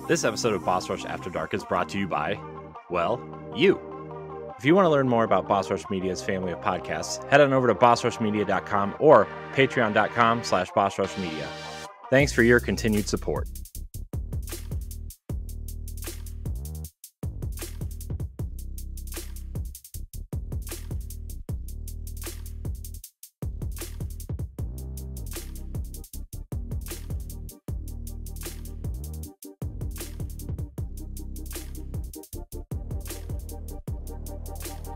This episode of Boss Rush After Dark is brought to you by, well, you. If you want to learn more about Boss Rush Media's family of podcasts, head on over to bossrushmedia.com or patreon.com/bossrushmedia. Thanks for your continued support.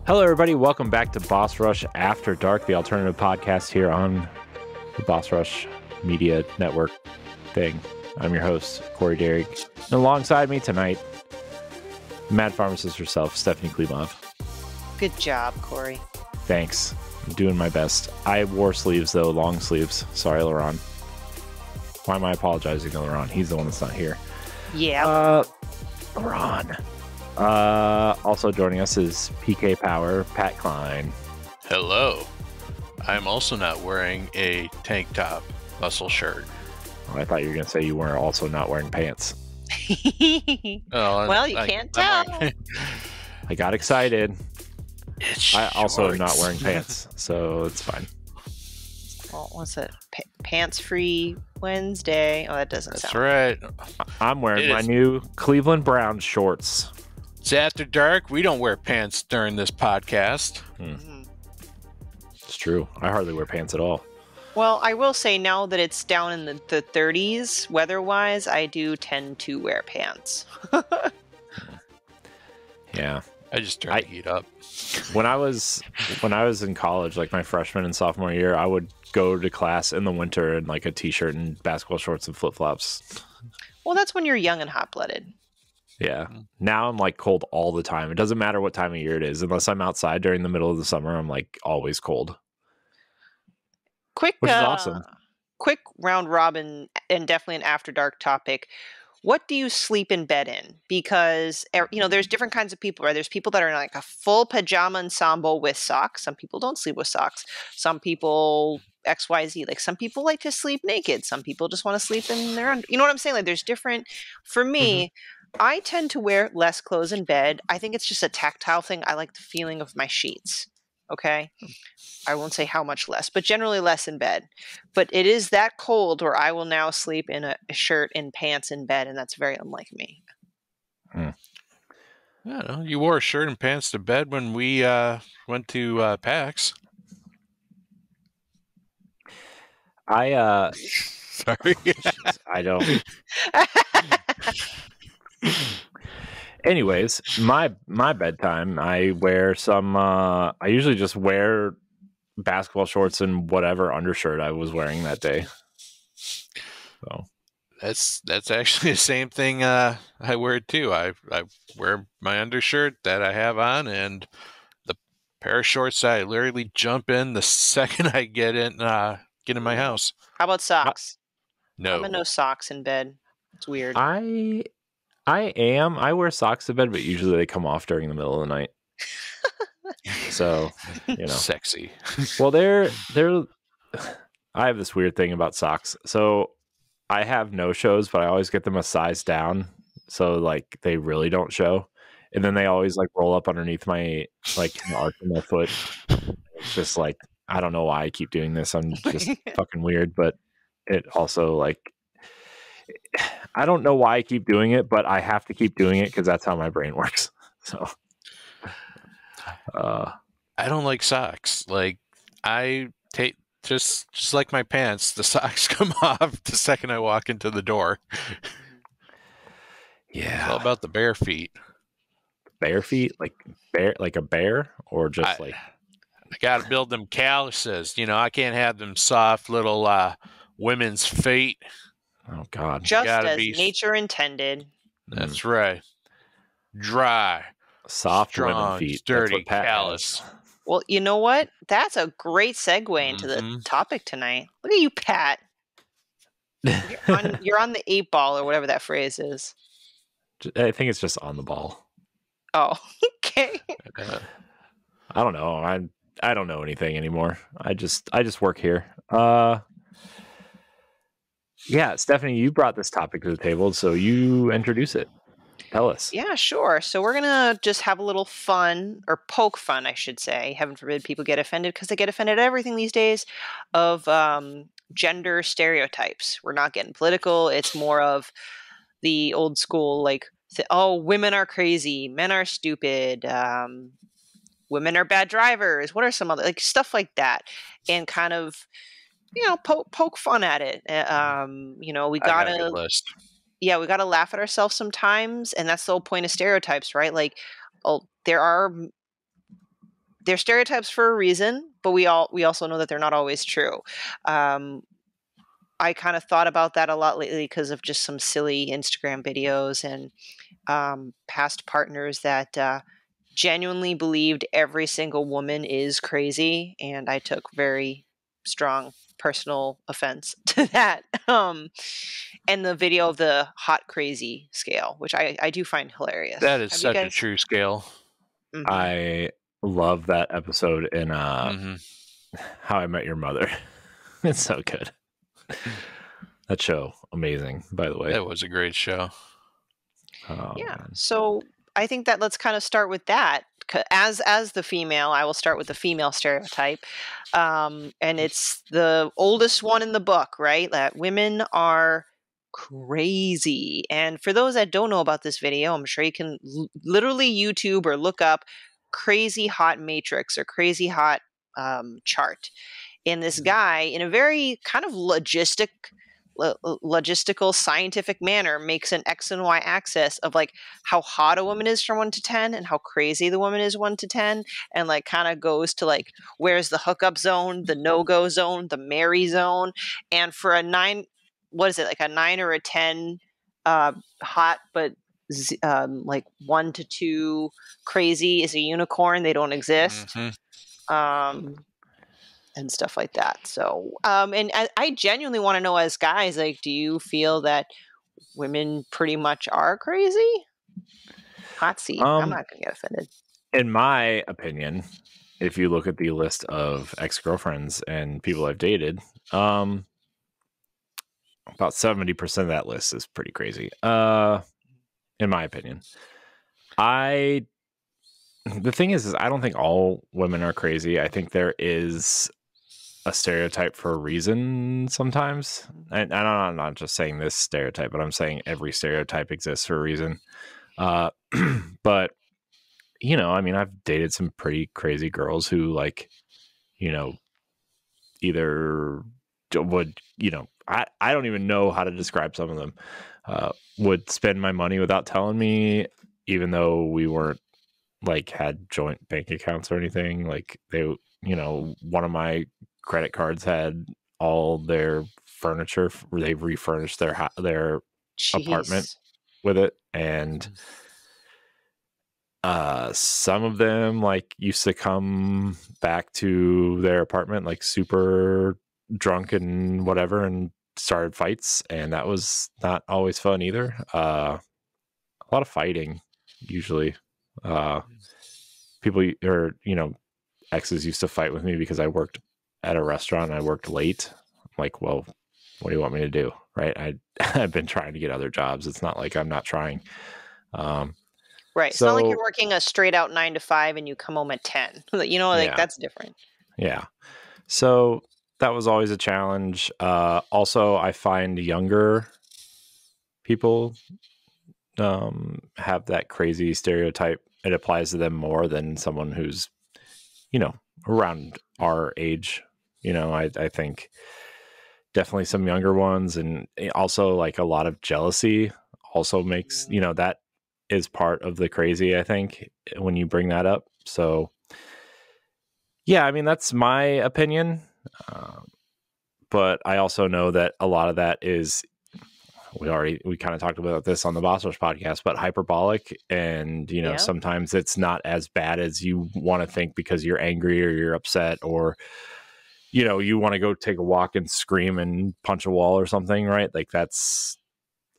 Hello, everybody. Welcome back to Boss Rush After Dark, the alternative podcast here on the Boss Rush Media Network thing. I'm your host, Corey Derrick. And alongside me tonight, Mad Pharmacist herself, Stephanie Klimov. Good job, Corey. Thanks. I'm doing my best. I wore sleeves, though, long sleeves. Sorry, Laurent. Why am I apologizing to Laurent? He's the one that's not here. Yeah. Laurent. Also joining us is PK Power, Pat Klein. Hello. I'm also not wearing a tank top muscle shirt. Oh, I thought you were going to say you were also not wearing pants. Well, you can't tell. I got excited. It's I also am shorts. not wearing pants, so it's fine. Well, what's it? Pants-free Wednesday. Oh, that doesn't That's sound right. I'm wearing It my is. new Cleveland Browns shorts. It's after dark. We don't wear pants during this podcast. Mhm. It's true. I hardly wear pants at all. Well, I will say now that it's down in the 30s, weather-wise, I do tend to wear pants. Yeah. I just turn the heat up. When I was in college, like my freshman and sophomore year, I would go to class in the winter in like a t-shirt and basketball shorts and flip-flops. Well, that's when you're young and hot-blooded. Yeah. Now I'm like cold all the time. It doesn't matter what time of year it is. Unless I'm outside during the middle of the summer, I'm like always cold. Quick, Which is awesome. Quick round robin and definitely an after dark topic. What do you sleep in bed in? Because, there's different kinds of people, right? There's people that are in like a full pajama ensemble with socks. Some people don't sleep with socks. Some people XYZ. Like some people like to sleep naked. Some people just want to sleep in their own. You know what I'm saying? Like there's different. For me, I tend to wear less clothes in bed. I think it's just a tactile thing. I like the feeling of my sheets. Okay. I won't say how much less, but generally less in bed. But it is that cold where I will now sleep in a shirt and pants in bed, and that's very unlike me. I don't know. You wore a shirt and pants to bed when we went to PAX. Sorry. I don't. Anyways, my bedtime, I wear some I usually just wear basketball shorts and whatever undershirt I was wearing that day. So That's actually the same thing I wear too. I wear my undershirt that I have on and the pair of shorts I literally jump in the second I get in my house. How about socks? No. I'm in no socks in bed. It's weird. I wear socks to bed, but usually they come off during the middle of the night. So, Sexy. Well, I have this weird thing about socks. So I have no shows, but I always get them a size down. So like they really don't show. And then they always like roll up underneath my like the arch of my foot. It's just like, I don't know why I keep doing this. I'm just fucking weird, but it also like, I don't know why I keep doing it, but I have to keep doing it because that's how my brain works. So, I don't like socks. Like I take just like my pants, the socks come off the second I walk into the door. yeah, It's all about the bare feet. bare feet, like a bear, or just I got to build them calluses. I can't have them soft little women's feet. oh god, Just gotta as be- nature intended. That's right. Dry, soft women strong, feet, That's sturdy, what Pat has. callous. Well, you know what? That's a great segue into the Mhm. topic tonight. Look at you, Pat. You're on the 8 ball or whatever that phrase is. I think it's just on the ball. Oh, okay. I don't know. I don't know anything anymore. I just work here. Yeah, Stephanie, you brought this topic to the table, so you introduce it. Tell us. Yeah, sure. So we're gonna just have a little fun, or poke fun, I should say. Heaven forbid people get offended, because they get offended at everything these days, of gender stereotypes. We're not getting political. It's more of the old school, like, oh, women are crazy, men are stupid, women are bad drivers. What are some other, like, stuff like that, and kind of, poke fun at it. We I got a good gotta, list. yeah, we gotta laugh at ourselves sometimes, and that's the whole point of stereotypes, right? Like, oh, they're stereotypes for a reason, but we also know that they're not always true. I kind of thought about that a lot lately because of just some silly Instagram videos and past partners that genuinely believed every single woman is crazy, and I took very strong personal offense to that. And the video of the hot crazy scale, which I do find hilarious. That is Have you such a guys? true scale. Mhm. I love that episode in Mhm. How I Met Your Mother. It's so good. That show, amazing, by the way. That was a great show. Oh, Yeah. man. So I think that let's kind of start with that. As the female, I will start with the female stereotype, and it's the oldest one in the book, right? That women are crazy. And for those that don't know about this video, I'm sure you can literally YouTube or look up crazy hot matrix or crazy hot chart. And this guy, in a very kind of logistical scientific manner, makes an X and Y axis of like how hot a woman is from 1 to 10 and how crazy the woman is 1 to 10, and like kind of goes to like where's the hookup zone, the no-go zone, the marry zone. And for a 9, what is it, like a 9 or a 10 hot, but like 1 to 2 crazy is a unicorn, they don't exist. And stuff like that. So, and I genuinely want to know, as guys, like, do you feel that women pretty much are crazy? Hot seat. I'm not gonna get offended. In my opinion, if you look at the list of ex-girlfriends and people I've dated, about 70% of that list is pretty crazy. In my opinion. The thing is I don't think all women are crazy. I think there is a stereotype for a reason sometimes. And I'm not just saying this stereotype, but I'm saying every stereotype exists for a reason. But, I mean, I've dated some pretty crazy girls who, like, either would, I don't even know how to describe some of them, would spend my money without telling me, even though we weren't, like, had joint bank accounts or anything. Like, they, one of my credit cards had all their furniture. They refurnished their apartment Jeez. with it, and some of them like used to come back to their apartment like super drunk and whatever, and started fights, and that was not always fun either. A lot of fighting usually. People, or exes, used to fight with me because I worked at a restaurant and I worked late. I'm like, well, what do you want me to do? Right. I've been trying to get other jobs. It's not like I'm not trying. Right. It's not like you're working a straight out 9 to 5 and you come home at 10. Yeah. That's different. Yeah. So that was always a challenge. Also, I find younger people have that crazy stereotype. It applies to them more than someone who's, around our age. I think definitely some younger ones, and also like a lot of jealousy also makes, that is part of the crazy, I think, when you bring that up. So yeah, I mean, that's my opinion. But I also know that a lot of that is, we kind of talked about this on the Boss Rush podcast, but hyperbolic. And, sometimes it's not as bad as you want to think because you're angry or you're upset, or, you want to go take a walk and scream and punch a wall or something, right? Like, that's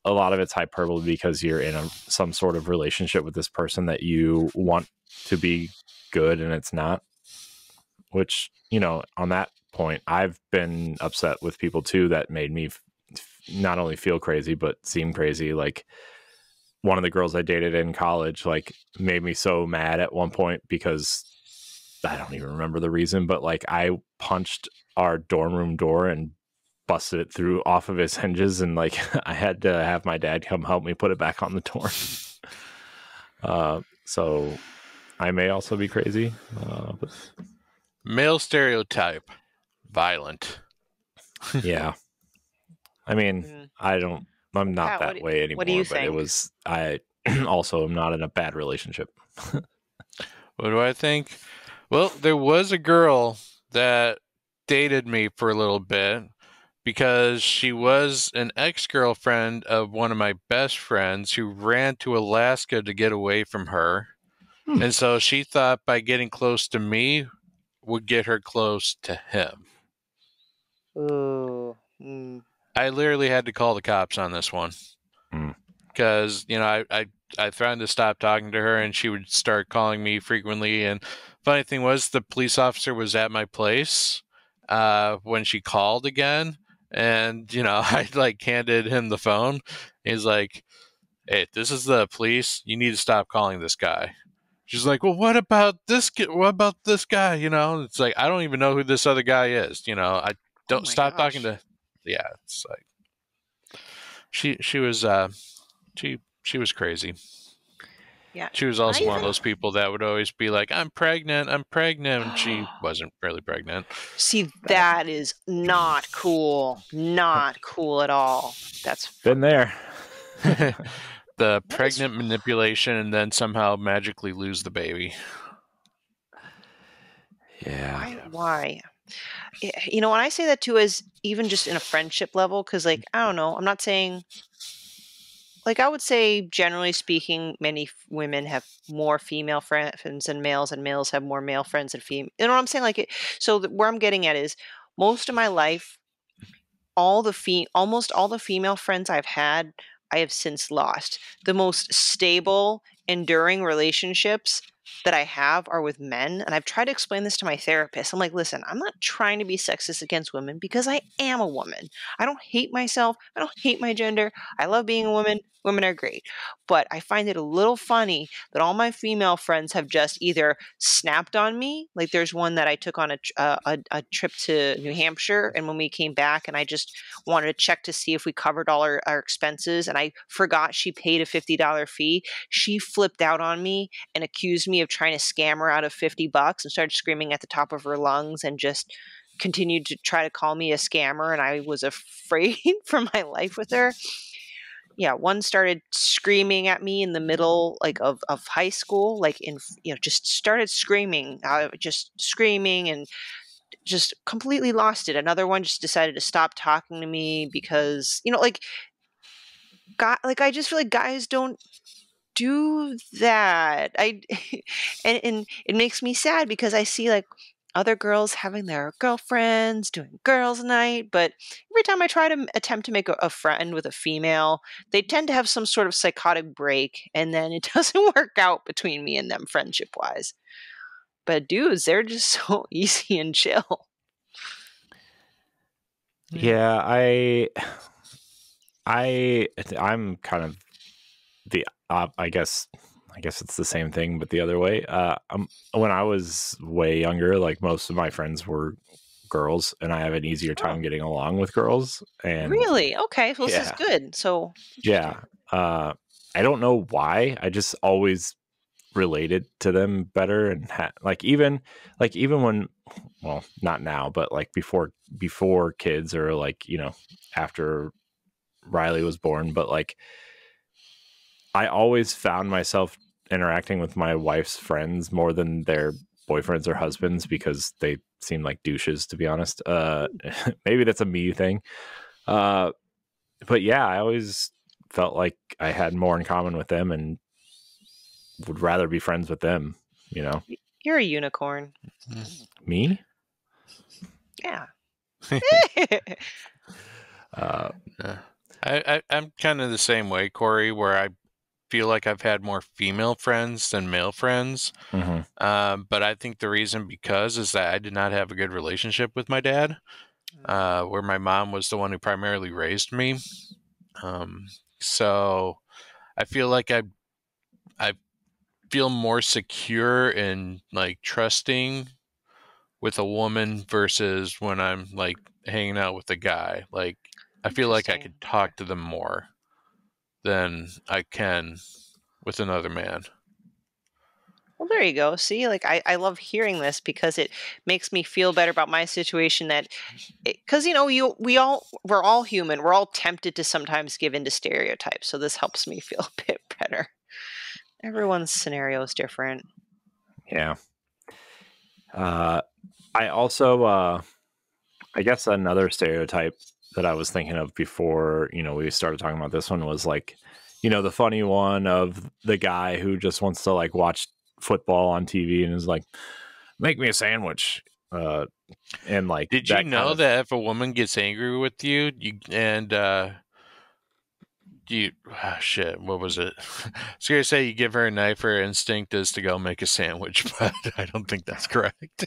a lot of it's hyperbole because you're in some sort of relationship with this person that you want to be good and it's not, which, on that point, I've been upset with people too that made me not only feel crazy but seem crazy. Like one of the girls I dated in college like made me so mad at one point because I don't even remember the reason, but like I punched our dorm room door and busted it through off of its hinges, and like I had to have my dad come help me put it back on the door. So I may also be crazy. But Male stereotype, violent. yeah. I mean, I'm not Pat, that way anymore, what do you but think? I also am not in a bad relationship. What do I think? Well, there was a girl that dated me for a little bit because she was an ex-girlfriend of one of my best friends who ran to Alaska to get away from her. And so she thought by getting close to me would get her close to him. Ooh. I literally had to call the cops on this one. Because, I threatened to stop talking to her and she would start calling me frequently. And funny thing was, the police officer was at my place when she called again. And, I like handed him the phone. He's like, "Hey, this is the police. You need to stop calling this guy." She's like, "Well, what about this? What about this guy?" It's like, I don't even know who this other guy is. I don't stop talking to. Yeah, it's like she was she was crazy. Yeah. She was also one of those people that would always be like, I'm pregnant, and she wasn't really pregnant. See, that is not cool. Not cool at all. That's been there. The pregnant manipulation and then somehow magically lose the baby. Yeah. Why? When I say that too is even just in a friendship level, because like, I don't know, I'm not saying, like, I would say generally speaking, many women have more female friends than males, and males have more male friends than female. You know what I'm saying? Like, where I'm getting at is most of my life, almost all the female friends I've had, I have since lost. The most stable, enduring relationships that I have are with men. And I've tried to explain this to my therapist. I'm like, listen, I'm not trying to be sexist against women because I am a woman. I don't hate myself. I don't hate my gender. I love being a woman. Women are great. But I find it a little funny that all my female friends have just either snapped on me. Like there's one that I took on a trip to New Hampshire. And when we came back and I just wanted to check to see if we covered all our expenses, and I forgot she paid a $50 fee. She flipped out on me and accused me of trying to scam her out of $50 and started screaming at the top of her lungs and just continued to try to call me a scammer. And I was afraid for my life with her. Yeah, one started screaming at me in the middle of high school, like just started screaming, and just completely lost it. Another one just decided to stop talking to me because I just feel like guys don't do that. And it makes me sad because I see like other girls having their girlfriends doing girls' night, but every time I try to attempt to make a friend with a female, they tend to have some sort of psychotic break, and then it doesn't work out between me and them friendship-wise. But dudes, they're just so easy and chill. Yeah, I'm kind of the I guess it's the same thing, but the other way. When I was way younger, like most of my friends were girls, and I have an easier time getting along with girls. And really, okay, well, this is good. So yeah, I don't know why. I just always related to them better, and even when, well, not now, but like before kids, or like after Riley was born, but like I always found myself interacting with my wife's friends more than their boyfriends or husbands because they seem like douches, to be honest. Maybe that's a me thing. But yeah, I always felt like I had more in common with them and would rather be friends with them, You're a unicorn. Me? Yeah. I'm kind of the same way, Corey, where I feel like I've had more female friends than male friends. Mm-hmm. But I think the reason is that I did not have a good relationship with my dad. where my mom was the one who primarily raised me. So I feel like I feel more secure in like trusting with a woman versus when I'm like hanging out with a guy. Like I feel like I Interesting. could talk to them more than I can with another man. Well, there you go. See, like I love hearing this because it makes me feel better about my situation. That because we're all human. We're all tempted to sometimes give in to stereotypes. So this helps me feel a bit better. Everyone's scenario is different. Yeah. I also, I guess another stereotype that I was thinking of before, we started talking about this one was like, the funny one of the guy who just wants to like watch football on TV and is like, make me a sandwich. And like Did you that kind know of, that if a woman gets angry with you, shit, what was it? I was gonna say you give her a knife, her instinct is to go make a sandwich, but I don't think that's correct.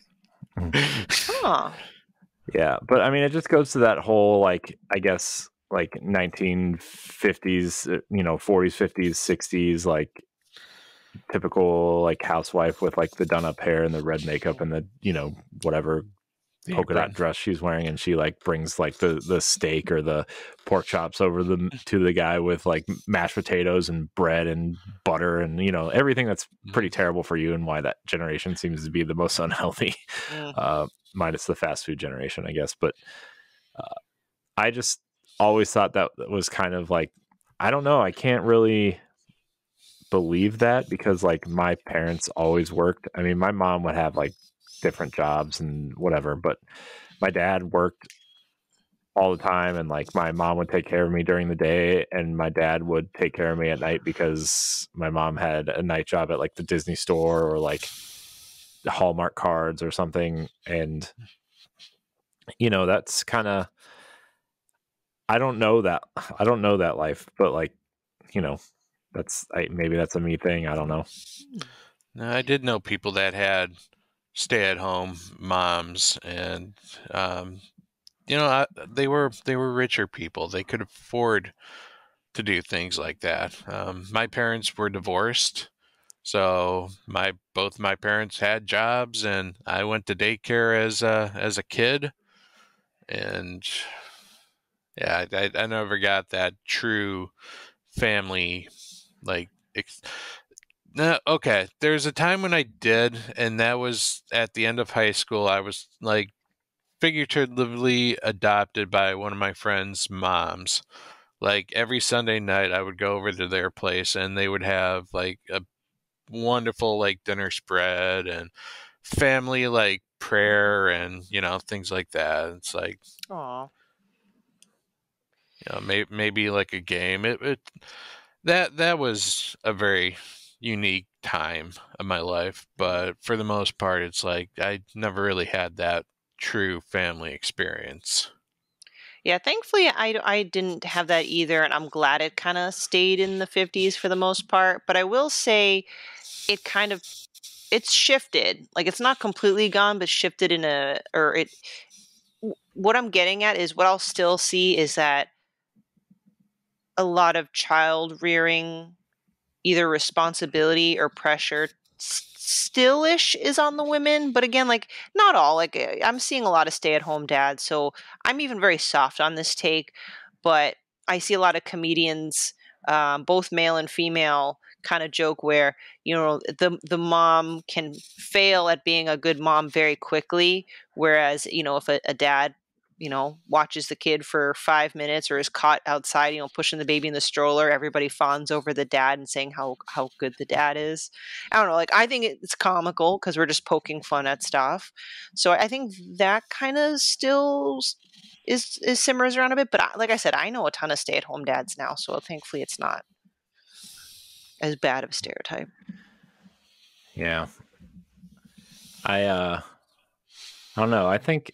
Huh. yeah. But I mean, it just goes to that whole, like, I guess, like 1950s, 40s, 50s, 60s, like typical like housewife with like the done up hair and the red makeup and the, whatever polka dot dress she's wearing, and she like brings like the steak or the pork chops over to the guy with like mashed potatoes and bread and butter and everything that's pretty terrible for you, and why that generation seems to be the most unhealthy, minus the fast food generation, I guess. But I just always thought that was kind of like, I don't know, I can't really believe that because like my parents always worked. I mean, my mom would have like different jobs and whatever, but my dad worked all the time, and like my mom would take care of me during the day and my dad would take care of me at night because my mom had a night job at like the Disney store or like the Hallmark cards or something. And that's kind of, I don't know that life, but like, maybe that's a me thing, I don't know. No, I did know people that had stay-at-home moms, and they were richer people. They could afford to do things like that. My parents were divorced, so both my parents had jobs, and I went to daycare as a kid, and yeah, I never got that true family like. No, okay. There's a time when I did, and that was at the end of high school. I was like figuratively adopted by one of my friends' moms. Like every Sunday night, I would go over to their place, and they would have like a wonderful like dinner spread and family like prayer and things like that. It's like Aw. maybe like a game. That was a very unique time of my life, but for the most part, it's like I never really had that true family experience. Yeah, thankfully I didn't have that either, and I'm glad it kind of stayed in the 50s for the most part. But I will say it's shifted. Like it's not completely gone, but shifted in a or it. What I'm getting at is what I'll still see is that a lot of child rearing, either responsibility or pressure, still-ish is on the women. But again, like not all. Like I'm seeing a lot of stay-at-home dads, so I'm even very soft on this take. But I see a lot of comedians, both male and female, kind of joke where the mom can fail at being a good mom very quickly, whereas if a dad watches the kid for 5 minutes or is caught outside, pushing the baby in the stroller, everybody fawns over the dad and saying how good the dad is. I don't know. Like, I think it's comical because we're just poking fun at stuff. So I think that kind of still is simmers around a bit. But like I said, I know a ton of stay-at-home dads now, so thankfully it's not as bad of a stereotype. Yeah. I don't know. I think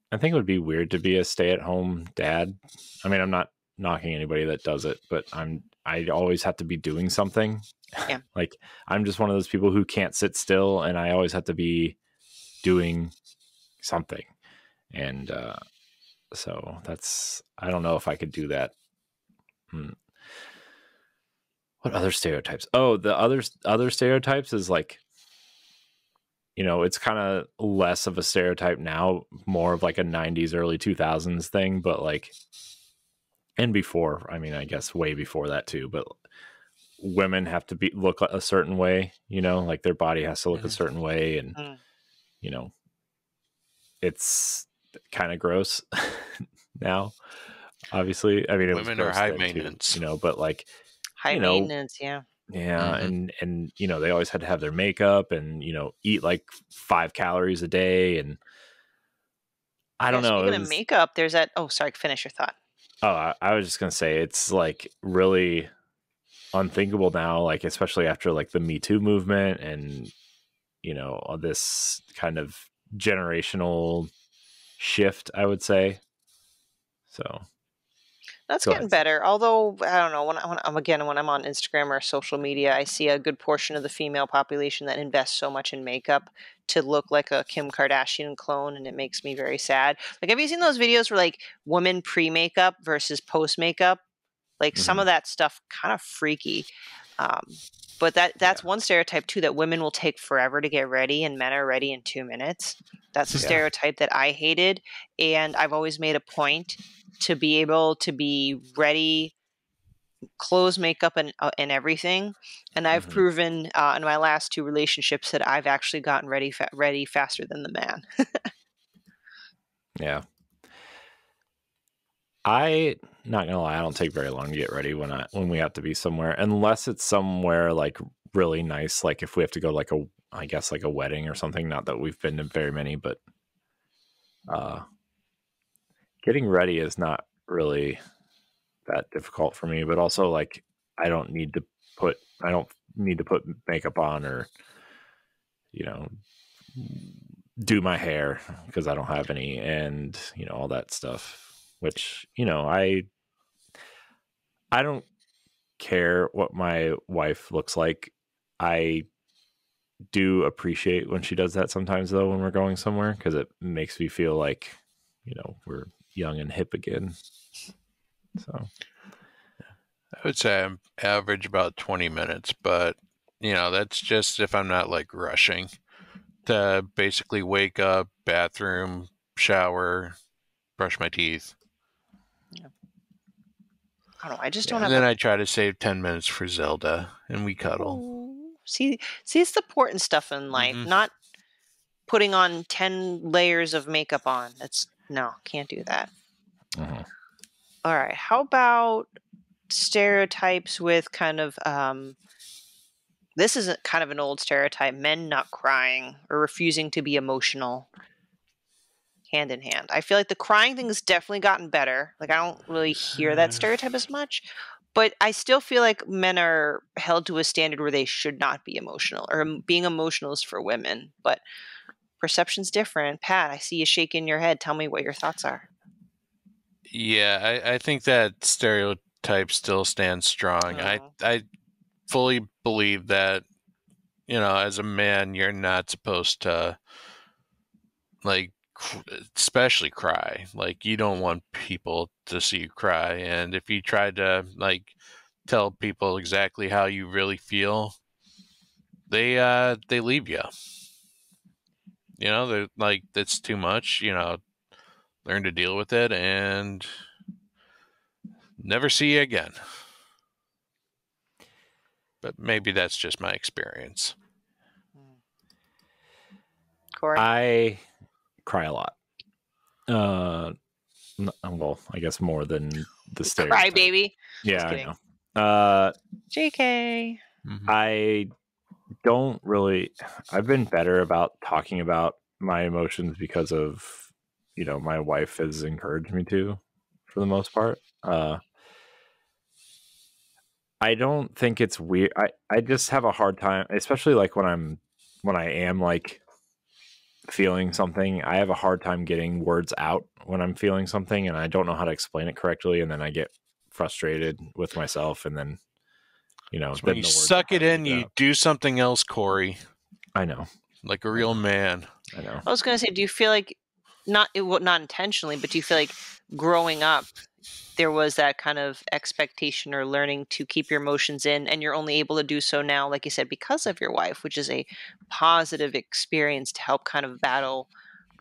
it would be weird to be a stay-at-home dad. I mean, I'm not knocking anybody that does it, but I always have to be doing something. Yeah. Like I'm just one of those people who can't sit still, and I always have to be doing something. And So I don't know if I could do that. What other stereotypes? Oh, the other stereotypes is like, it's kind of less of a stereotype now, more of like a 90s, early 2000s thing, but like, and before, I mean, I guess way before that too, but women have to look a certain way, like their body has to look a certain way. And, it's kind of gross now, obviously. I mean, it was Women are gross high then maintenance. too, but like, High maintenance, yeah. Yeah, and they always had to have their makeup and eat like 5 calories a day, and I don't know. Speaking of makeup, there's that. Oh, sorry. Finish your thought. Oh, I was just gonna say it's like really unthinkable now, like especially after like the Me Too movement and all this kind of generational shift, I would say. So That's getting better. Although, I don't know, when I'm on Instagram or social media, I see a good portion of the female population that invests so much in makeup to look like a Kim Kardashian clone, and it makes me very sad. Like, have you seen those videos where like women pre-makeup versus post-makeup? Like some of that stuff kind of freaky. But that's one stereotype too, that women will take forever to get ready and men are ready in 2 minutes. That's a stereotype that I hated, and I've always made a point to be able to be ready, clothes, makeup, and everything. And I've proven in my last 2 relationships that I've actually gotten ready faster than the man. Yeah. Not gonna lie, I don't take very long to get ready when we have to be somewhere, unless it's somewhere like really nice, like if we have to go like I guess like a wedding or something. Not that we've been to very many, but getting ready is not really that difficult for me. But also, like, I don't need to put makeup on or do my hair because I don't have any, and all that stuff. Which I don't care what my wife looks like. I do appreciate when she does that sometimes, though, when we're going somewhere, because it makes me feel like we're young and hip again. So I would say I'm average about 20 minutes, but that's just if I'm not like rushing to basically wake up, bathroom, shower, brush my teeth. Yeah. I don't know. I just don't have. And then I try to save 10 minutes for Zelda, and we cuddle. Ooh. See, it's the important stuff in life, not putting on 10 layers of makeup on. Can't do that. All right. How about stereotypes with kind of this is kind of an old stereotype: men not crying or refusing to be emotional. Hand in hand. I feel like the crying thing has definitely gotten better. Like, I don't really hear that stereotype as much, but I still feel like men are held to a standard where they should not be emotional, or being emotional is for women. But perception's different. Pat, I see you shaking your head. Tell me what your thoughts are. Yeah, I think that stereotype still stands strong. I fully believe that, as a man, you're not supposed to, like, especially cry. Like, you don't want people to see you cry. And if you try to, like, tell people exactly how you really feel, they leave you. They're like, that's too much. Learn to deal with it and never see you again. But maybe that's just my experience. Corey? I cry a lot. Well, I guess more than the stereotype. Cry baby. Yeah, I know. JK. I don't really. I've been better about talking about my emotions because of my wife has encouraged me to, for the most part. I don't think it's weird. I just have a hard time, especially like when I am like feeling something. I have a hard time getting words out when I'm feeling something, and I don't know how to explain it correctly, and then I get frustrated with myself, and then so when you suck it in, you do something else, Corey. I know, like a real man. I know. I was gonna say, do you feel like not intentionally, but do you feel like growing up there was that kind of expectation or learning to keep your emotions in, and you're only able to do so now, like you said, because of your wife, which is a positive experience to help kind of battle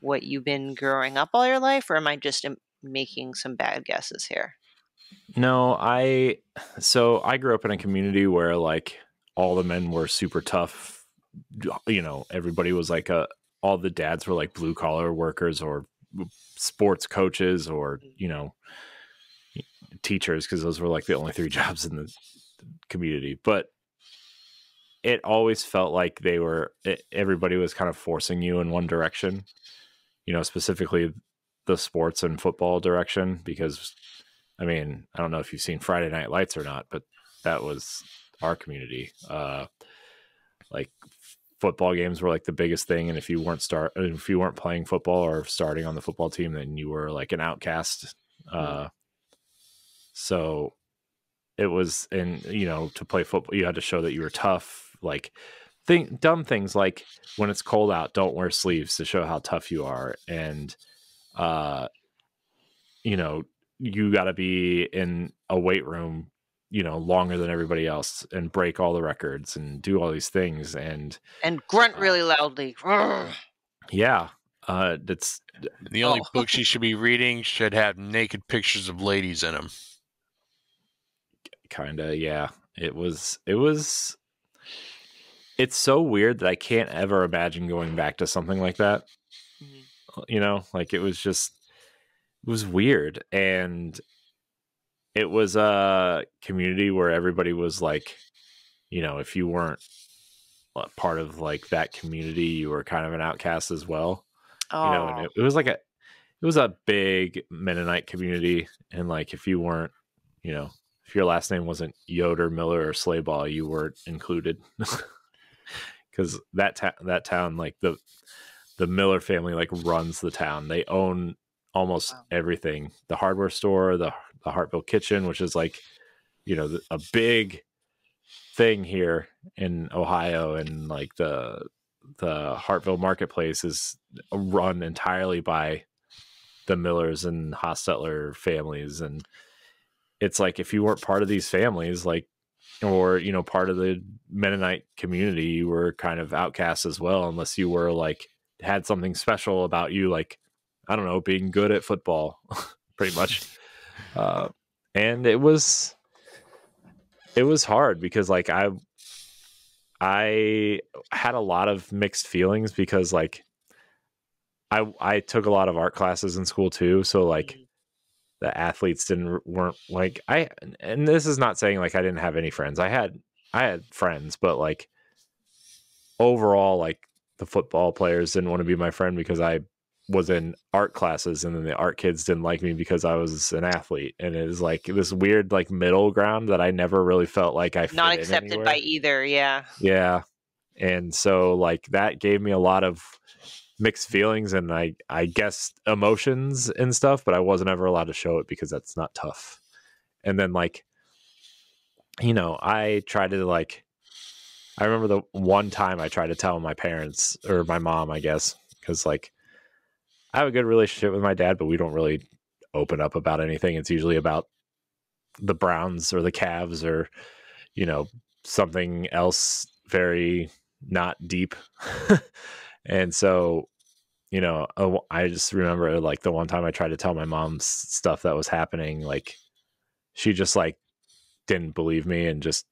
what you've been growing up all your life? Or am I just making some bad guesses here? No, I grew up in a community where like all the men were super tough. Everybody was like all the dads were like blue collar workers or sports coaches or, teachers, because those were like the only three jobs in the community. But it always felt like everybody was kind of forcing you in one direction, specifically the sports and football direction, because I mean, I don't know if you've seen Friday Night Lights or not, but that was our community. Like football games were like the biggest thing, and if you weren't playing football or starting on the football team, then you were like an outcast. So it was, and to play football, you had to show that you were tough. Like dumb things like when it's cold out, don't wear sleeves to show how tough you are, and you got to be in a weight room, longer than everybody else and break all the records and do all these things and grunt really loudly. Yeah. That's the only books you should be reading should have naked pictures of ladies in them. Kind of. Yeah. It's so weird that I can't ever imagine going back to something like that. Like it was weird, and it was a community where everybody was like, if you weren't part of like that community, you were kind of an outcast as well. And it was a big Mennonite community, and like if you weren't, if your last name wasn't Yoder, Miller, or Slayball, you weren't included. Because that town, like the Miller family, like runs the town. They own almost everything. The hardware store, the Hartville Kitchen, which is like, a big thing here in Ohio, and like the Hartville Marketplace is run entirely by the Millers and Hostetler families. And it's like, if you weren't part of these families, like, or, part of the Mennonite community, you were kind of outcast as well, unless you were like, had something special about you, like, I don't know, being good at football, pretty much. And it was hard because like I had a lot of mixed feelings, because like I took a lot of art classes in school too. So like the athletes weren't like, and this is not saying like I didn't have any friends. I had friends, but like overall, like the football players didn't want to be my friend because I was in art classes, and then the art kids didn't like me because I was an athlete. And it was like this weird like middle ground that I never really felt like I fit not in accepted anywhere. by either. Yeah. And so like that gave me a lot of mixed feelings, and I guess emotions and stuff, but I wasn't ever allowed to show it because that's not tough. And then like, I tried to like, I remember the one time I tried to tell my parents, or my mom, I guess, because like I have a good relationship with my dad, but we don't really open up about anything. It's usually about the Browns or the Cavs or, something else very not deep. And so, I just remember like the one time I tried to tell my mom stuff that was happening, like she just like didn't believe me and just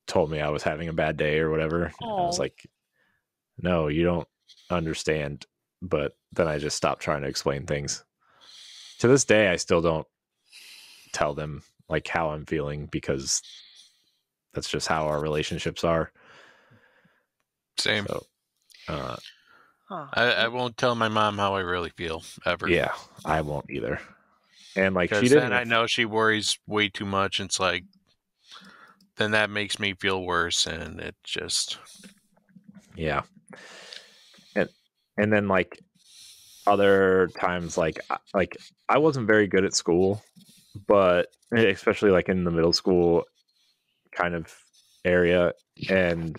told me I was having a bad day or whatever. And I was like, no, you don't understand. But then I just stopped trying to explain things. To this day, I still don't tell them like how I'm feeling, because that's just how our relationships are. Same. So, I won't tell my mom how I really feel ever. Yeah, I won't either. And like, she didn't. I know she worries way too much. And it's like, then that makes me feel worse, and it just, yeah. And then like other times, like I wasn't very good at school, but especially like in the middle school kind of area and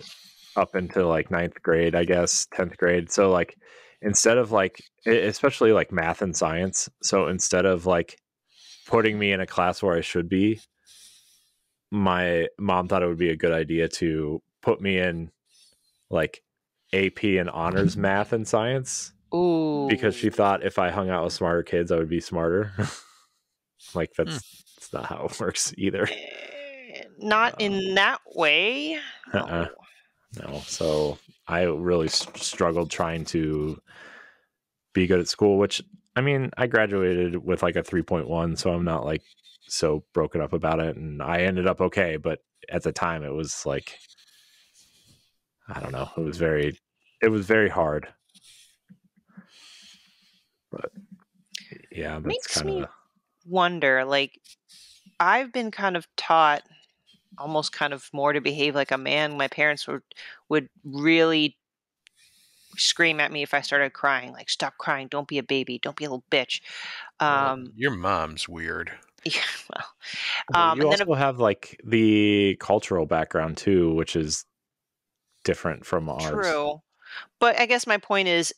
up into like 9th grade, I guess 10th grade. So like instead of like, especially like math and science. So instead of like putting me in a class where I should be, my mom thought it would be a good idea to put me in like AP and honors math and science Ooh. because she thought if I hung out with smarter kids, I would be smarter. Like that's not how it works either. Not in that way. No. No. So I really struggled trying to be good at school, which I mean, I graduated with like a 3.1, so I'm not like so broken up about it. And I ended up okay, but at the time it was like, I don't know, it was very hard. But yeah, that's Makes kind me of wonder, like, I've been kind of taught almost kind of more to behave like a man. My parents would really scream at me if I started crying, like, stop crying, don't be a baby, don't be a little bitch. Well, your mom's weird. Yeah, well, you and then also have like the cultural background too, which is different from ours. true. But I guess my point is,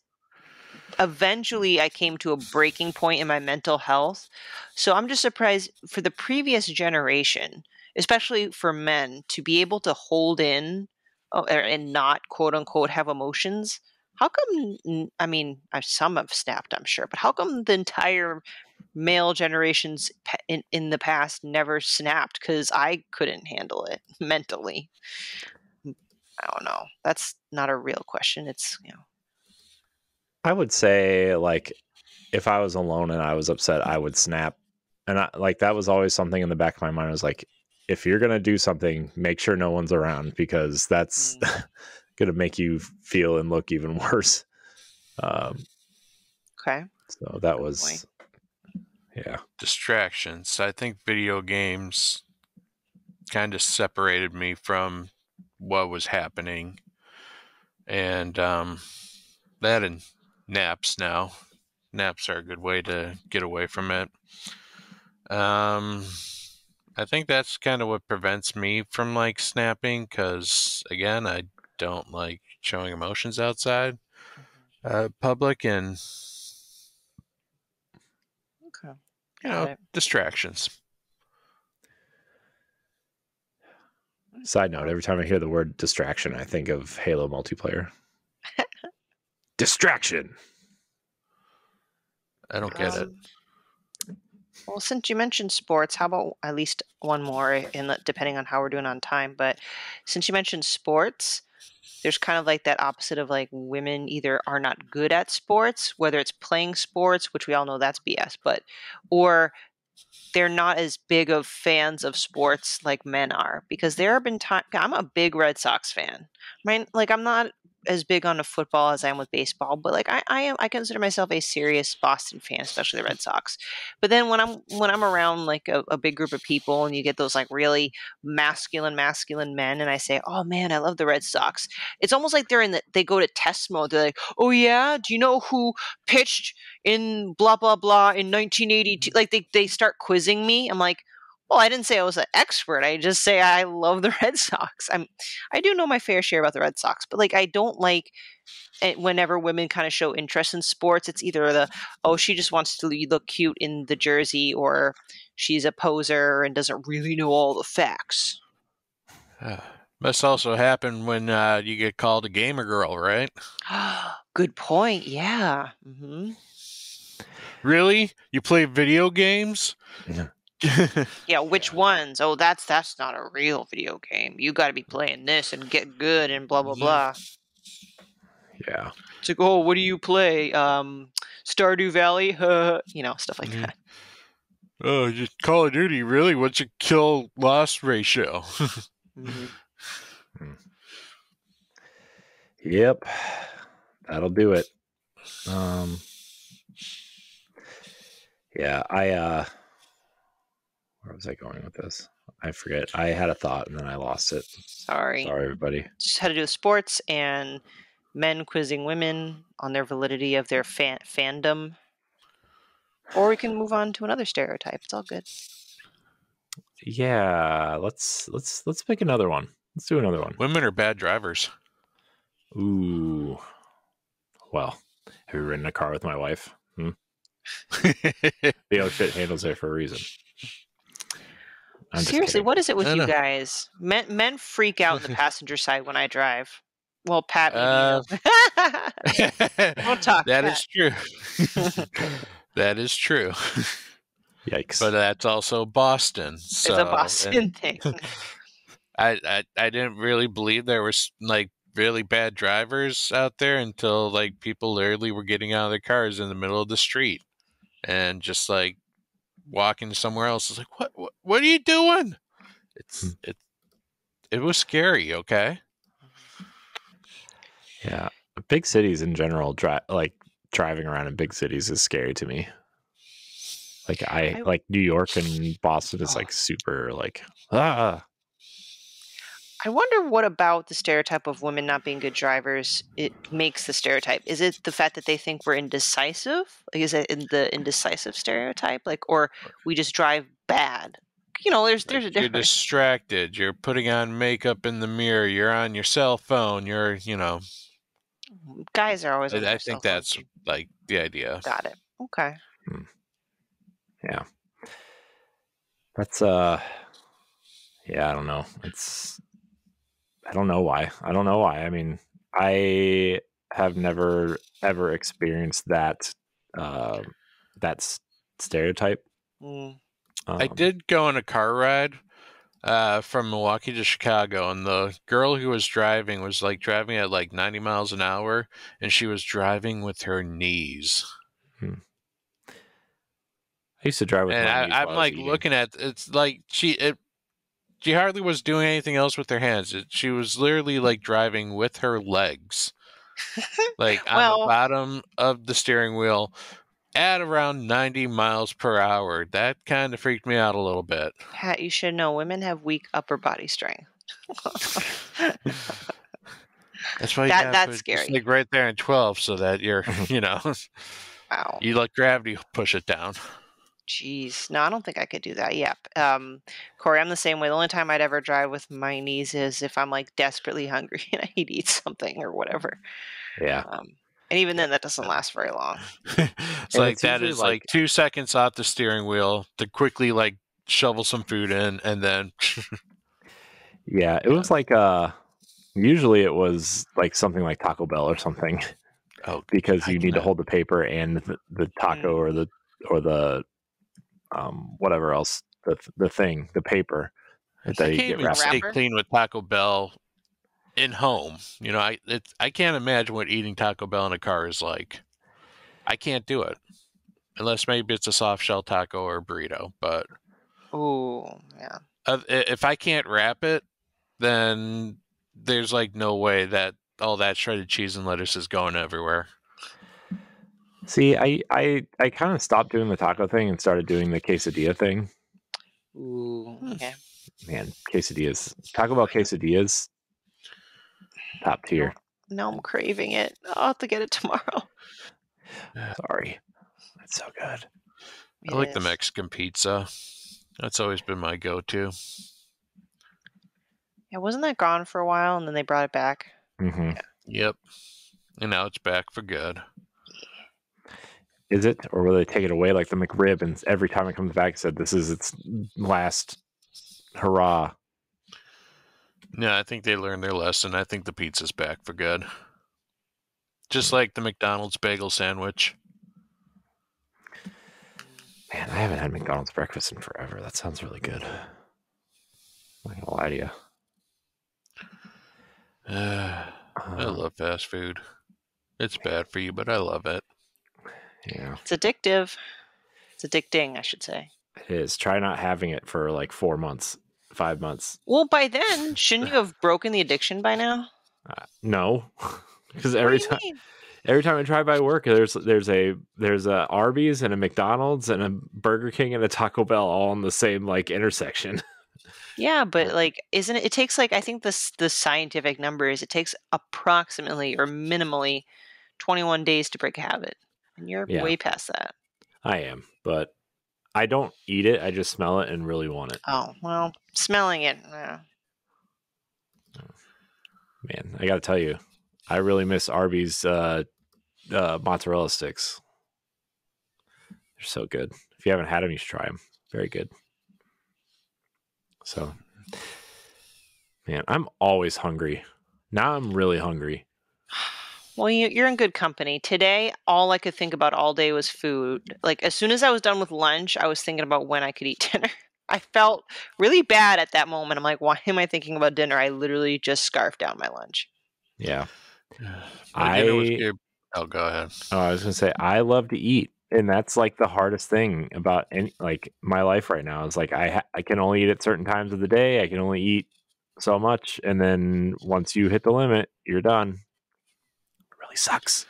eventually I came to a breaking point in my mental health. So I'm just surprised for the previous generation, especially for men, to be able to hold in and not quote unquote have emotions. How come? I mean, some have snapped, I'm sure, but how come the entire male generations in the past never snapped? Because I couldn't handle it mentally. I don't know. That's not a real question. It's I would say like if I was alone and I was upset, I would snap. And like that was always something in the back of my mind. I was like, if you're gonna do something, make sure no one's around because that's gonna make you feel and look even worse. okay. So that was, yeah. Distractions. I think video games kind of separated me from what was happening, and that and naps. Now, naps are a good way to get away from it. I think that's kind of what prevents me from like snapping, because again, I don't like showing emotions outside public, and Okay. you know, distractions. Side note, every time I hear the word distraction, I think of Halo multiplayer. Distraction. I don't get it. Well, since you mentioned sports, how about at least one more, depending on how we're doing on time. But since you mentioned sports, there's kind of like that opposite of like women either are not good at sports, whether it's playing sports, which we all know that's BS, or they're not as big of fans of sports like men are, because there have been times I'm a big Red Sox fan. I mean, like I'm not as big on the football as I am with baseball, but like I consider myself a serious Boston fan, especially the Red Sox. But then when I'm around like a big group of people and you get those like really masculine men, and I say, oh man, I love the Red Sox. It's almost like they go to test mode. They're like, oh yeah, do you know who pitched in blah blah blah in 1982? Like they start quizzing me. I'm like, well, I didn't say I was an expert. I just say I love the Red Sox. I do know my fair share about the Red Sox, but like I don't like it whenever women kind of show interest in sports. It's either she just wants to look cute in the jersey, or she's a poser and doesn't really know all the facts. Must also happen when you get called a gamer girl, right? Good point. Yeah. Mm-hmm. Really? You play video games? Yeah. Yeah, which ones? Oh, that's not a real video game. You got to be playing this and get good and blah blah blah. Yeah. It's like, oh, what do you play? Stardew Valley, stuff like that. Oh, just Call of Duty, really? What's your kill loss ratio? Yep. That'll do it. Yeah, where was I going with this? I forget. I had a thought and then I lost it. Sorry, everybody. Just had to do with sports and men quizzing women on their validity of their fandom. Or we can move on to another stereotype. It's all good. Yeah, let's pick another one. Let's do another one. Women are bad drivers. Ooh. Well, Have you ridden a car with my wife? The oh shit handles it for a reason. I'm just Seriously, kidding. what is it with I you know. guys? Men freak out in the passenger side when I drive. Well, Pat, maybe you know. Don't talk, That Pat. is true. That is true. Yikes. But that's also Boston. It's a Boston thing. I didn't really believe there was like really bad drivers out there until like people literally were getting out of their cars in the middle of the street and just like walking somewhere else. It's like, what are you doing? It was scary. Okay. Yeah, big cities in general, driving around in big cities is scary to me. Like I like New York and Boston is like super like I wonder what about the stereotype of women not being good drivers it makes the stereotype. Is it the fact that they think we're indecisive? Like, is it in the indecisive stereotype? Like, or we just drive bad? You know, there's a You're difference. distracted. You're putting on makeup in the mirror. You're on your cell phone. Guys are always on their I cell think phone. that's like the idea. Got it. Okay. yeah. That's yeah, I don't know. I don't know why. I mean, I have never ever experienced that that stereotype. I did go on a car ride from Milwaukee to Chicago, and the girl who was driving was like driving at like 90 miles an hour, and she was driving with her knees. I used to drive with my knees. I'm like looking at it's like she hardly was doing anything else with her hands. She was literally like driving with her legs, like on the bottom of the steering wheel at around 90 miles per hour. That kind of freaked me out a little bit. Pat, you should know women have weak upper body strength. That's why that's scary. Just like right there in 12, so that you're, wow, you let gravity push it down. Jeez, no, I don't think I could do that. Yep. Corey, I'm the same way. The only time I'd ever drive with my knees is if I'm like desperately hungry and I need to eat something or whatever. Yeah. And even then, that doesn't last very long. It's like that is like 2 seconds off the steering wheel to quickly like shovel some food in, and then. Yeah, it was like usually it was like something like Taco Bell or something. Oh, because you need to hold the paper and the taco or the whatever else the thing, the paper that you get wrapped. Stay clean with Taco Bell in home. I can't imagine what eating Taco Bell in a car is like. I can't do it unless maybe it's a soft shell taco or a burrito. But yeah. If I can't wrap it, then there's like no way that all that shredded cheese and lettuce is going everywhere. See, I kind of stopped doing the taco thing and started doing the quesadilla thing. Ooh, okay. Man, quesadillas, Taco Bell quesadillas, top tier. No, I'm craving it. I'll have to get it tomorrow. Sorry, that's so good. I like the Mexican pizza. That's always been my go-to. Yeah, wasn't that gone for a while and then they brought it back? Mm-hmm. Yeah. Yep. And now it's back for good. Is it? Or will they take it away like the McRib and every time it comes back it said this is its last hurrah? No, I think they learned their lesson. I think the pizza's back for good. Just like the McDonald's bagel sandwich. Man, I haven't had McDonald's breakfast in forever. That sounds really good. I'm not gonna lie to you. I love fast food. It's bad for you, but I love it. Yeah. It's addictive. It's addicting, I should say. It is. Try not having it for like 4 months, 5 months. Well, by then, shouldn't you have broken the addiction by now? No, because every time I drive by work, there's a Arby's and a McDonald's and a Burger King and a Taco Bell all in the same like intersection. Yeah, but like, isn't it? It takes like I think the scientific number is it takes approximately or minimally 21 days to break a habit, and you're way past that. I am, but I don't eat it. I just smell it and really want it. Oh well, smelling it. Man, I got to tell you, I really miss Arby's mozzarella sticks. They're so good. If you haven't had them, you should try them. Very good. So, man, I'm always hungry. Now I'm really hungry. Well, you're in good company. Today, all I could think about all day was food. Like, as soon as I was done with lunch, I was thinking about when I could eat dinner. I felt really bad at that moment. I'm like, why am I thinking about dinner? I literally just scarfed down my lunch. Yeah. My dinner was good. Oh, go ahead. I was going to say, I love to eat. And that's like the hardest thing about my life right now is like I can only eat at certain times of the day. I can only eat so much. And then once you hit the limit, you're done. It really sucks.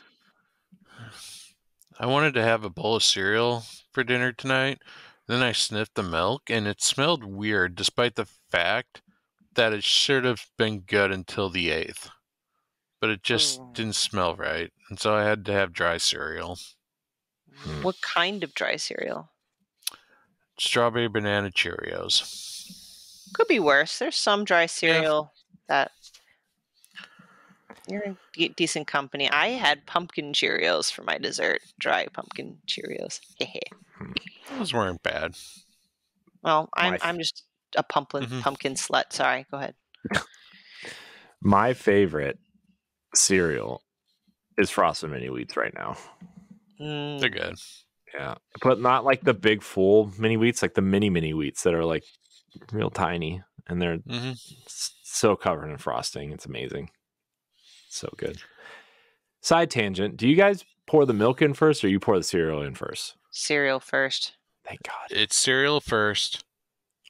I wanted to have a bowl of cereal for dinner tonight. Then I sniffed the milk, and it smelled weird, despite the fact that it should have been good until the 8th. But it just didn't smell right, and so I had to have dry cereal. What kind of dry cereal? Strawberry banana Cheerios. Could be worse. There's some dry cereal that you're in decent company. I had pumpkin Cheerios for my dessert. Dry pumpkin Cheerios. Those weren't bad. Well, I'm just a pumpkin slut. Sorry, go ahead. My favorite cereal is Frosted Mini Wheats right now. They're good. Yeah, but not like the big full mini wheats, like the mini wheats that are like real tiny, and they're so covered in frosting. It's amazing. So good. Side tangent. Do you guys pour the milk in first, or you pour the cereal in first? Cereal first. Thank God. It's cereal first.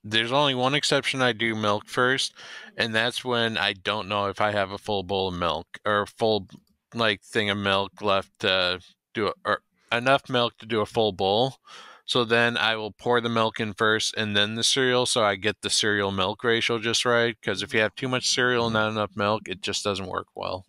There's only one exception. I do milk first, and that's when I don't know if I have a full bowl of milk or a full thing of milk left to do or enough milk to do a full bowl. So then I will pour the milk in first and then the cereal, so I get the cereal milk ratio just right. Because if you have too much cereal and not enough milk, it just doesn't work well.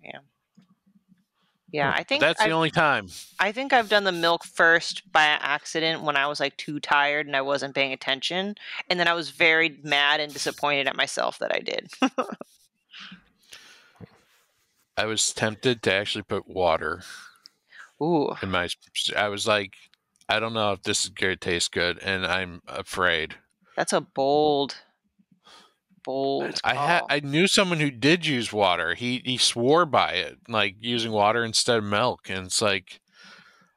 Yeah. I think that's the only time. I think I've done the milk first by accident when I was like too tired and I wasn't paying attention, and then I was very mad and disappointed at myself that I did. I was tempted to actually put water. Ooh. I was like, I don't know if this is going to taste good, and I'm afraid. That's a bold call. I knew someone who did use water. He swore by it, like using water instead of milk, and it's like,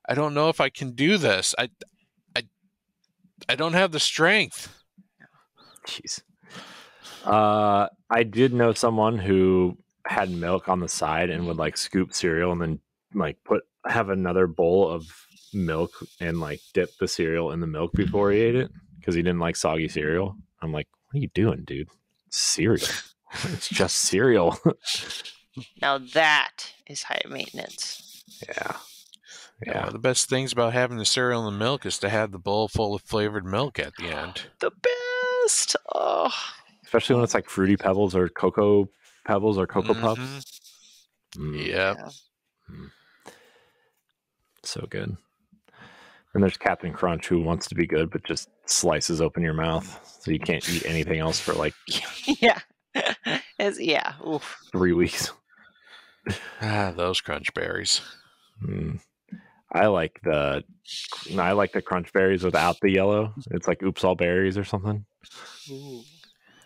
I don't know if I can do this. I don't have the strength. Jeez. I did know someone who had milk on the side and would like scoop cereal and then like have another bowl of milk and like dip the cereal in the milk before he ate it because he didn't like soggy cereal. I'm like, what are you doing, dude? It's cereal. It's just cereal. Now that is high maintenance. Yeah. One of the best things about having the cereal and the milk is to have the bowl full of flavored milk at the end. The best. Oh. Especially when it's like Fruity Pebbles or Cocoa Pebbles or Cocoa Puffs. Yep. So good. And there's Captain Crunch, who wants to be good but just slices open your mouth so you can't eat anything else for like Oof. 3 weeks. Those Crunch Berries. I like the Crunch Berries without the yellow. It's like Oops All Berries or something. Ooh.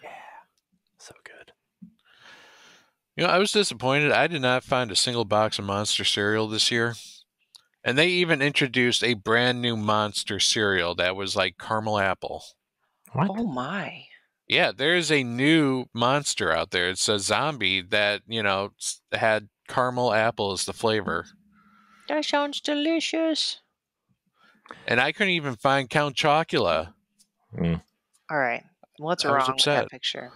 Yeah, so good. I was disappointed. I did not find a single box of Monster cereal this year. And they even introduced a brand new Monster cereal that was like caramel apple. What? Oh my. Yeah, there's a new Monster out there. It's a zombie that, had caramel apple as the flavor. That sounds delicious. And I couldn't even find Count Chocula. All right. What's wrong with that picture?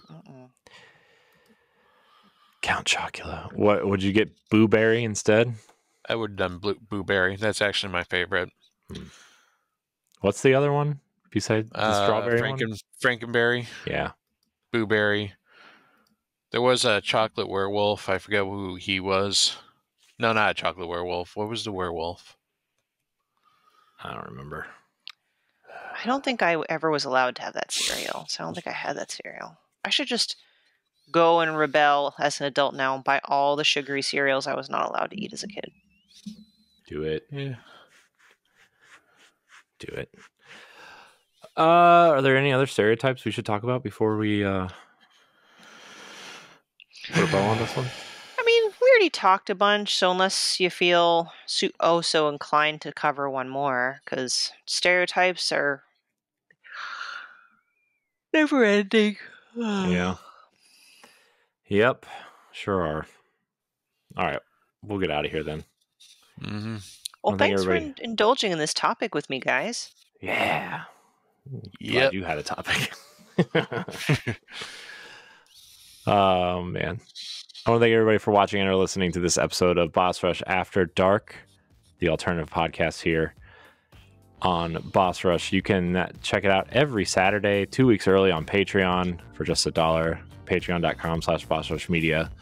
Count Chocula. What would you get? Blueberry instead? I would have done Blueberry. That's actually my favorite. What's the other one besides the strawberry one? Frankenberry. Yeah. Blueberry. There was a chocolate werewolf. I forget who he was. No, not a chocolate werewolf. What was the werewolf? I don't remember. I don't think I ever was allowed to have that cereal, so I don't think I had that cereal. I should just go and rebel as an adult now and buy all the sugary cereals I was not allowed to eat as a kid. Do it. Yeah. Do it. Are there any other stereotypes we should talk about before we put a bow on this one? I mean, we already talked a bunch, so unless you feel so inclined to cover one more, because stereotypes are never ending. Yeah. Yep. Sure are. All right. We'll get out of here then. Mm-hmm. Well, I think thanks for everybody- indulging in this topic with me, guys. Yeah. Yep. Glad you had a topic. Oh, man. I want to thank everybody for watching and or listening to this episode of Boss Rush After Dark, the alternative podcast here on Boss Rush. You can check it out every Saturday, 2 weeks early on Patreon for just $1. Patreon.com/Boss Rush Media.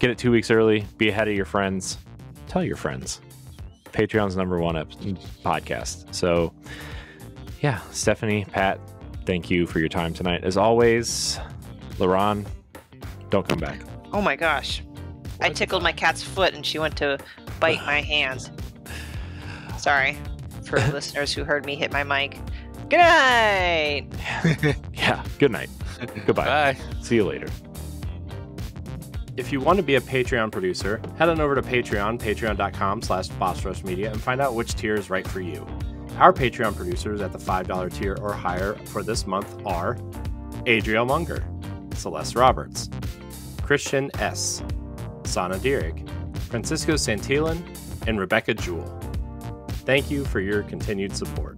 Get it 2 weeks early. Be ahead of your friends. Tell your friends. Patreon's #1 podcast. So, yeah, Stephanie, Pat, thank you for your time tonight. As always, LaRon, don't come back. Oh my gosh. I tickled my cat's foot and she went to bite my hand. Sorry for listeners who heard me hit my mic. Good night. Yeah, good night. Goodbye. Bye. See you later. If you want to be a Patreon producer, head on over to Patreon, patreon.com/BossRushMedia, and find out which tier is right for you. Our Patreon producers at the $5 tier or higher for this month are Adriel Munger, Celeste Roberts, Christian S., Sana Dierig, Francisco Santillan, and Rebecca Jewell. Thank you for your continued support.